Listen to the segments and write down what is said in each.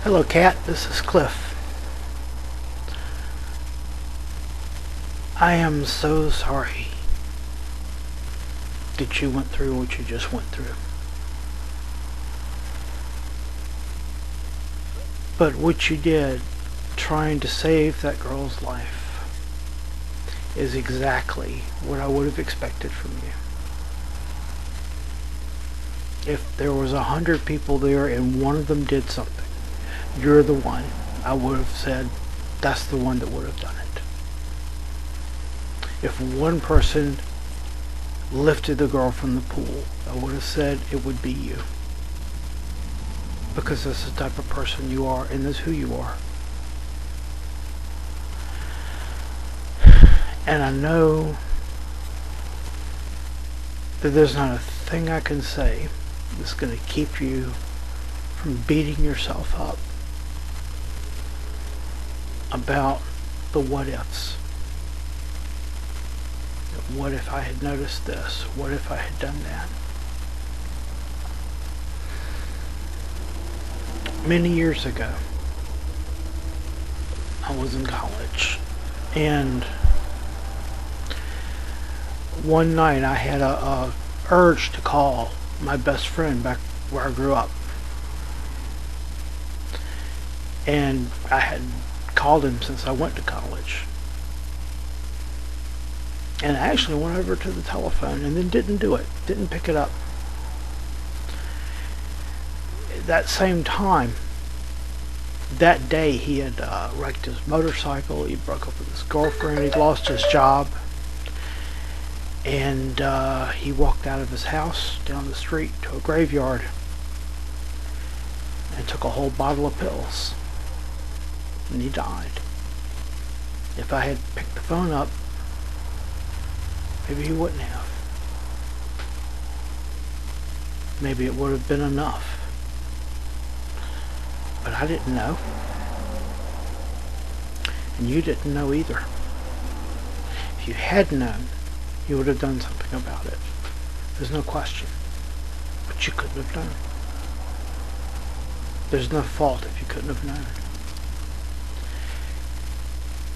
Hello, Cat. This is Cliff. I am so sorry that you went through what you just went through. But what you did, trying to save that girl's life, is exactly what I would have expected from you. If there was 100 people there and one of them did something, you're the one. I would have said, that's the one that would have done it. If one person lifted the girl from the pool, I would have said it would be you. Because that's the type of person you are, and that's who you are. And I know that there's not a thing I can say that's going to keep you from beating yourself up about the what ifs. What if I had noticed this? What if I had done that? Many years ago, I was in college, and one night I had a urge to call my best friend back where I grew up. And I had called him since I went to college. And I actually went over to the telephone and then didn't do it, didn't pick it up. At that same time, that day he had wrecked his motorcycle, he broke up with his girlfriend, he'd lost his job, and he walked out of his house down the street to a graveyard and took a whole bottle of pills, and he died. If I had picked the phone up, maybe he wouldn't have. Maybe it would have been enough. But I didn't know. And you didn't know either. If you had known, you would have done something about it. There's no question. But you couldn't have known. There's no fault if you couldn't have known.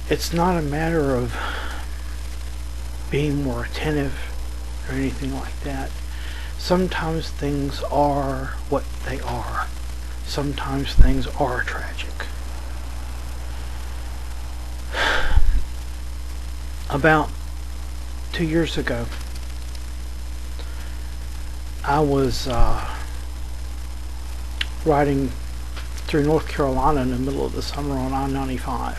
It's not a matter of being more attentive or anything like that. Sometimes things are what they are. Sometimes things are tragic. About 2 years ago, I was riding through North Carolina in the middle of the summer on I-95.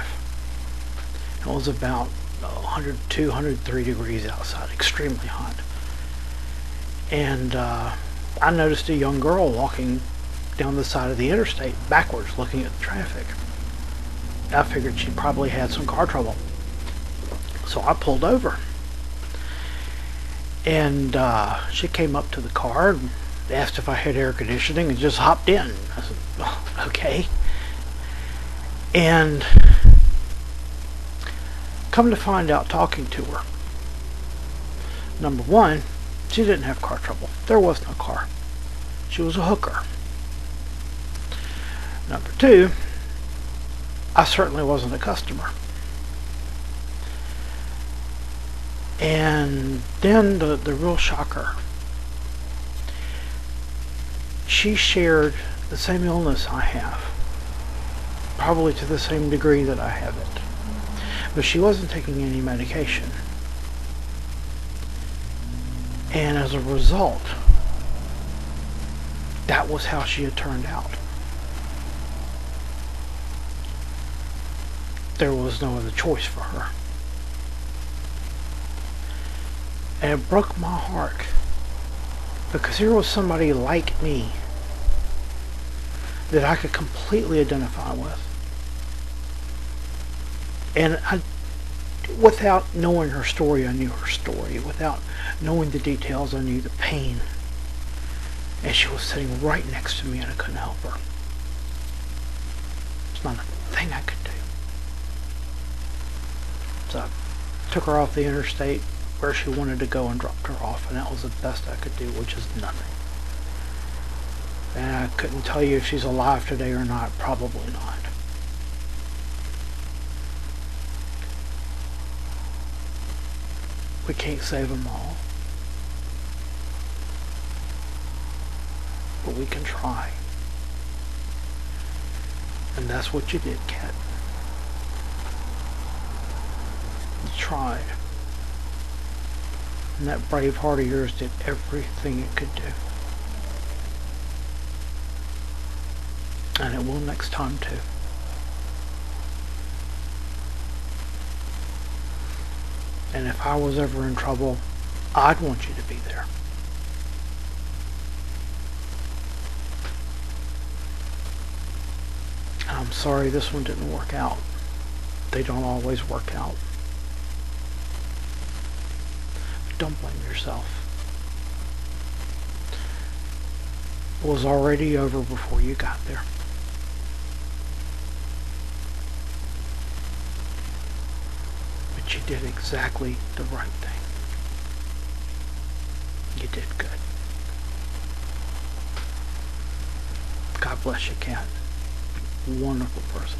It was about 102, 103 degrees outside, extremely hot. And I noticed a young girl walking down the side of the interstate backwards, looking at the traffic. I figured she probably had some car trouble. So I pulled over. And she came up to the car and asked if I had air conditioning and just hopped in. I said, oh, okay. And come to find out, talking to her, number one, she didn't have car trouble. There was no car. She was a hooker. Number two, I certainly wasn't a customer. And then the real shocker, she shared the same illness I have, probably to the same degree that I have it, but she wasn't taking any medication. And as a result, that was how she had turned out. There was no other choice for her. And it broke my heart, because here was somebody like me that I could completely identify with. And without knowing her story, I knew her story. Without knowing the details, I knew the pain. And she was sitting right next to me and I couldn't help her. There's not a thing I could do. So I took her off the interstate where she wanted to go and dropped her off, and that was the best I could do, which is nothing. And I couldn't tell you if she's alive today or not. Probably not. We can't save them all. But we can try. And that's what you did, Kat. You tried. And that brave heart of yours did everything it could do. And it will next time too. And if I was ever in trouble, I'd want you to be there. And I'm sorry this one didn't work out. They don't always work out. But don't blame yourself. It was already over before you got there. But you did exactly the right thing. You did good. God bless you, Kat. Wonderful person.